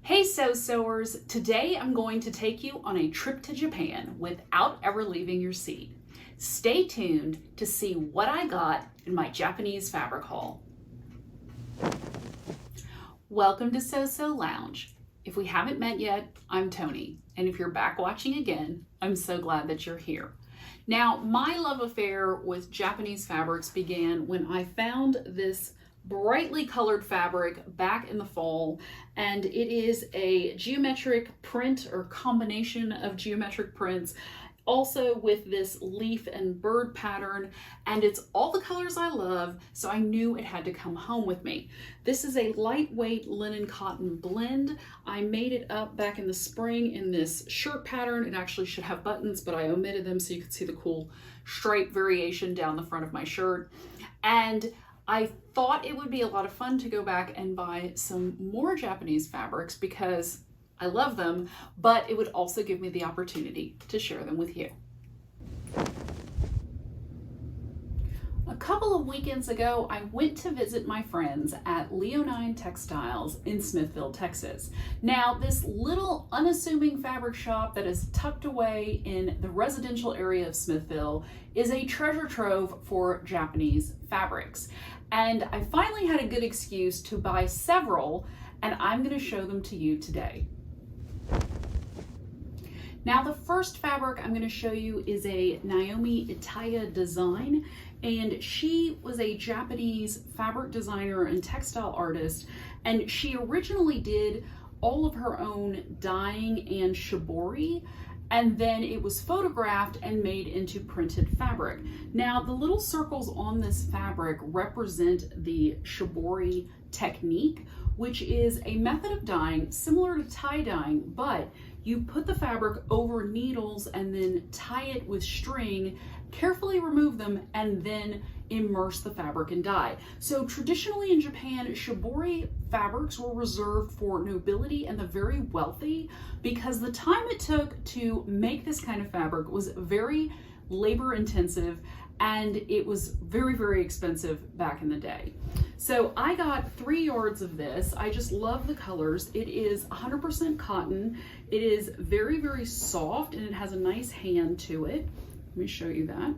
Hey sewers, today I'm going to take you on a trip to Japan without ever leaving your seat. Stay tuned to see what I got in my Japanese fabric haul. Welcome to So Lounge. If we haven't met yet, I'm Tony, and if you're back watching again, I'm so glad that you're here. Now, my love affair with Japanese fabrics began when I found this brightly colored fabric back in the fall, and it is a geometric print or combination of geometric prints, also with this leaf and bird pattern, and it's all the colors I love, so I knew it had to come home with me. This is a lightweight linen cotton blend. I made it up back in the spring in this shirt pattern. It actually should have buttons, but I omitted them so you could see the cool stripe variation down the front of my shirt. And I thought it would be a lot of fun to go back and buy some more Japanese fabrics because I love them, but it would also give me the opportunity to share them with you. A couple of weekends ago, I went to visit my friends at Leonine Textiles in Smithville, Texas. Now, this little unassuming fabric shop that is tucked away in the residential area of Smithville is a treasure trove for Japanese fabrics. And I finally had a good excuse to buy several, and I'm going to show them to you today. Now, the first fabric I'm going to show you is a Naomi Italia design, and she was a Japanese fabric designer and textile artist, and she originally did all of her own dyeing and shibori, and then it was photographed and made into printed fabric. Now, the little circles on this fabric represent the shibori technique, which is a method of dyeing similar to tie dyeing, but you put the fabric over needles and then tie it with string, carefully remove them, and then immerse the fabric in dye. So traditionally in Japan, shibori fabrics were reserved for nobility and the very wealthy because the time it took to make this kind of fabric was very labor intensive, and it was very, very expensive back in the day. So I got 3 yards of this. I just love the colors. It is 100% cotton. It is very, very soft, and it has a nice hand to it. Let me show you that.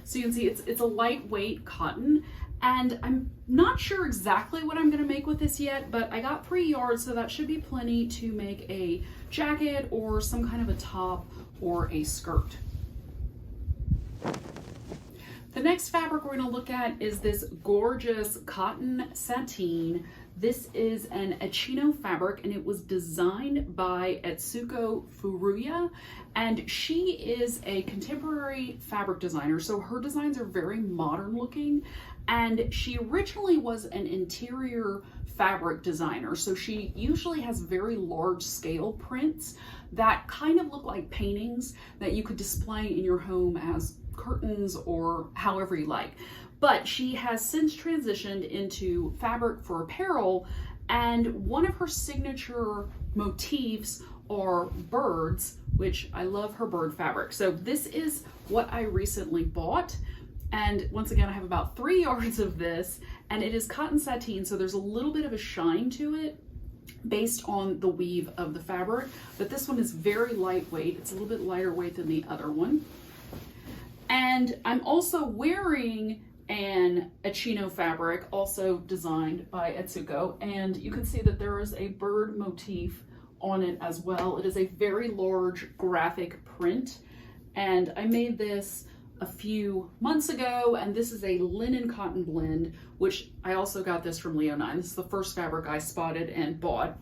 So you can see it's a lightweight cotton, and I'm not sure exactly what I'm gonna make with this yet, but I got 3 yards, so that should be plenty to make a jacket or some kind of a top or a skirt. The next fabric we're going to look at is this gorgeous cotton sateen. This is an Ichino fabric, and it was designed by Etsuko Furuya, and she is a contemporary fabric designer, so her designs are very modern looking, and she originally was an interior fabric designer, so she usually has very large scale prints that kind of look like paintings that you could display in your home as curtains or however you like. But she has since transitioned into fabric for apparel, and one of her signature motifs are birds, which I love her bird fabric. So this is what I recently bought, and once again I have about 3 yards of this, and it is cotton sateen, so there's a little bit of a shine to it based on the weave of the fabric, but this one is very lightweight. It's a little bit lighter weight than the other one. And I'm also wearing an Ichino fabric, also designed by Etsuko, and you can see that there is a bird motif on it as well. It is a very large graphic print, and I made this a few months ago, and this is a linen cotton blend, which I also got this from Leonine. This is the first fabric I spotted and bought.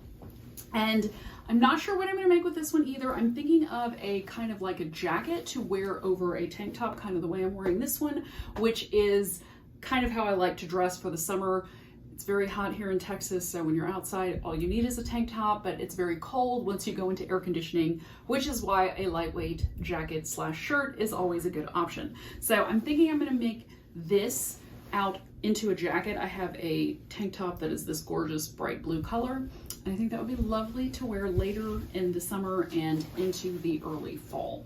And I'm not sure what I'm going to make with this one either. I'm thinking of a kind of like a jacket to wear over a tank top, kind of the way I'm wearing this one, which is kind of how I like to dress for the summer. It's very hot here in Texas, so when you're outside, all you need is a tank top, but it's very cold once you go into air conditioning, which is why a lightweight jacket slash shirt is always a good option. So I'm thinking I'm going to make this out into a jacket. I have a tank top that is this gorgeous bright blue color, and I think that would be lovely to wear later in the summer and into the early fall.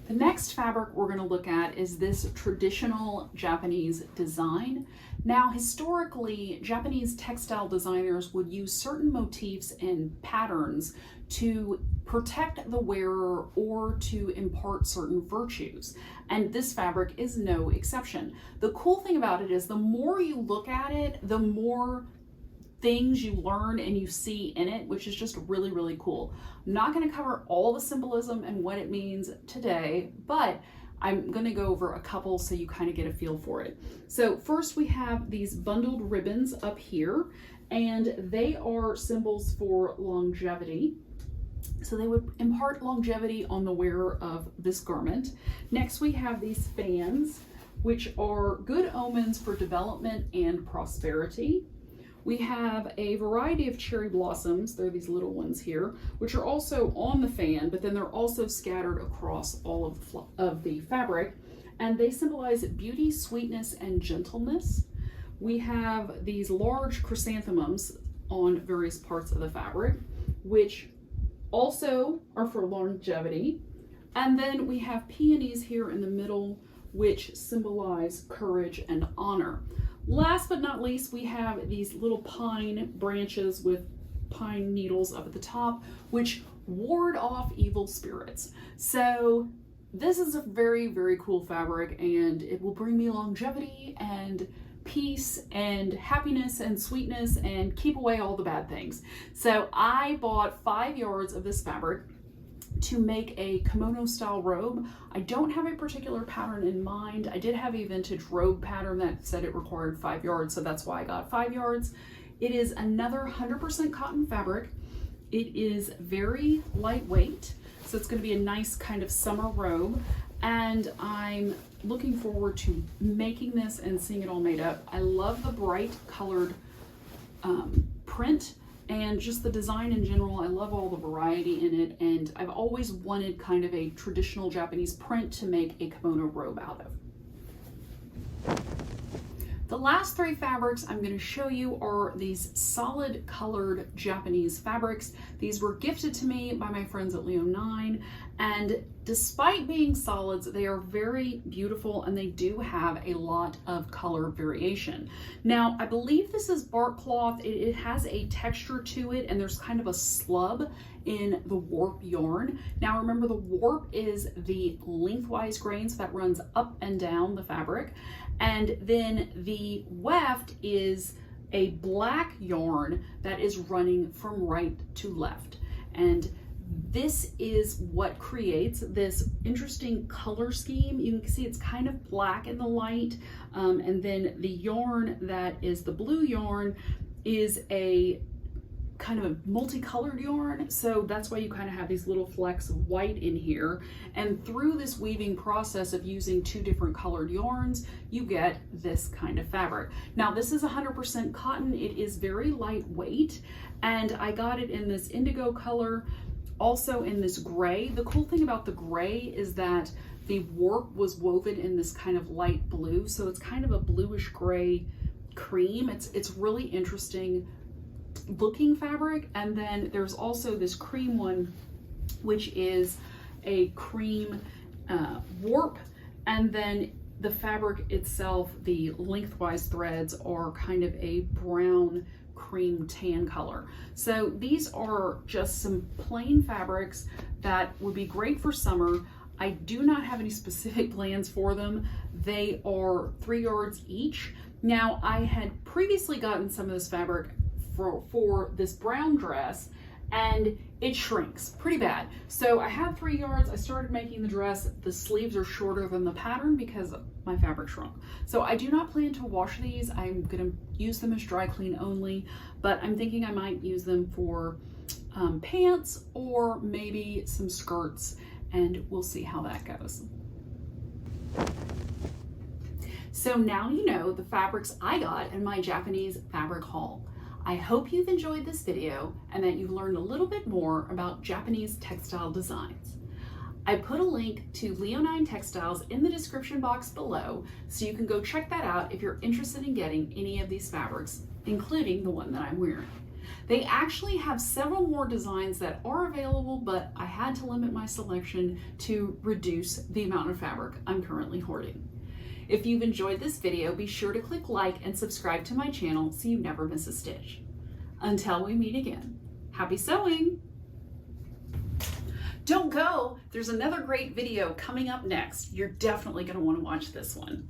The next fabric we're going to look at is this traditional Japanese design. Now, historically, Japanese textile designers would use certain motifs and patterns to protect the wearer or to impart certain virtues. And this fabric is no exception. The cool thing about it is the more you look at it, the more things you learn and you see in it, which is just really, really cool. I'm not going to cover all the symbolism and what it means today, but I'm going to go over a couple so you kind of get a feel for it. So first we have these bundled ribbons up here, and they are symbols for longevity. So they would impart longevity on the wearer of this garment. Next we have these fans, which are good omens for development and prosperity. We have a variety of cherry blossoms, they're these little ones here, which are also on the fan, but then they're also scattered across all of the fabric, and they symbolize beauty, sweetness, and gentleness. We have these large chrysanthemums on various parts of the fabric, which also are for longevity. And then we have peonies here in the middle, which symbolize courage and honor. Last but not least, we have these little pine branches with pine needles up at the top, which ward off evil spirits. So this is a very, very cool fabric, and it will bring me longevity and peace and happiness and sweetness and keep away all the bad things. So I bought 5 yards of this fabric to make a kimono style robe. I don't have a particular pattern in mind. I did have a vintage robe pattern that said it required 5 yards, so that's why I got 5 yards. It is another 100% cotton fabric. It is very lightweight, so it's going to be a nice kind of summer robe, and I'm looking forward to making this and seeing it all made up. I love the bright colored print and just the design in general. I love all the variety in it, and I've always wanted kind of a traditional Japanese print to make a kimono robe out of. The last 3 fabrics I'm going to show you are these solid colored Japanese fabrics. These were gifted to me by my friends at Leo 9, and despite being solids, they are very beautiful and they do have a lot of color variation. Now, I believe this is bark cloth. It has a texture to it, and there's kind of a slub in the warp yarn. Now remember, the warp is the lengthwise grains that runs up and down the fabric, and then the weft is a black yarn that is running from right to left. And this is what creates this interesting color scheme. You can see it's kind of black in the light, and then the yarn that is the blue yarn is a kind of a multicolored yarn, so that's why you kind of have these little flecks of white in here. And through this weaving process of using 2 different colored yarns, you get this kind of fabric. Now, this is 100% cotton. It is very lightweight, and I got it in this indigo color, also in this gray. The cool thing about the gray is that the warp was woven in this kind of light blue, so it's kind of a bluish gray cream. It's really interesting looking fabric. And then there's also this cream one, which is a cream warp, and then the fabric itself, the lengthwise threads are kind of a brown cream tan color. So these are just some plain fabrics that would be great for summer. I do not have any specific plans for them. They are 3 yards each. Now, I had previously gotten some of this fabric for this brown dress, and it shrinks pretty bad. So I had 3 yards. I started making the dress. The sleeves are shorter than the pattern because my fabric shrunk. So I do not plan to wash these. I'm gonna use them as dry clean only, but I'm thinking I might use them for pants or maybe some skirts, and we'll see how that goes. So now you know the fabrics I got in my Japanese fabric haul. I hope you've enjoyed this video and that you've learned a little bit more about Japanese textile designs. I put a link to Leo 9 Textiles in the description box below, so you can go check that out if you're interested in getting any of these fabrics, including the one that I'm wearing. They actually have several more designs that are available, but I had to limit my selection to reduce the amount of fabric I'm currently hoarding. If you've enjoyed this video, be sure to click like and subscribe to my channel so you never miss a stitch. Until we meet again, happy sewing! Don't go! There's another great video coming up next. You're definitely going to want to watch this one.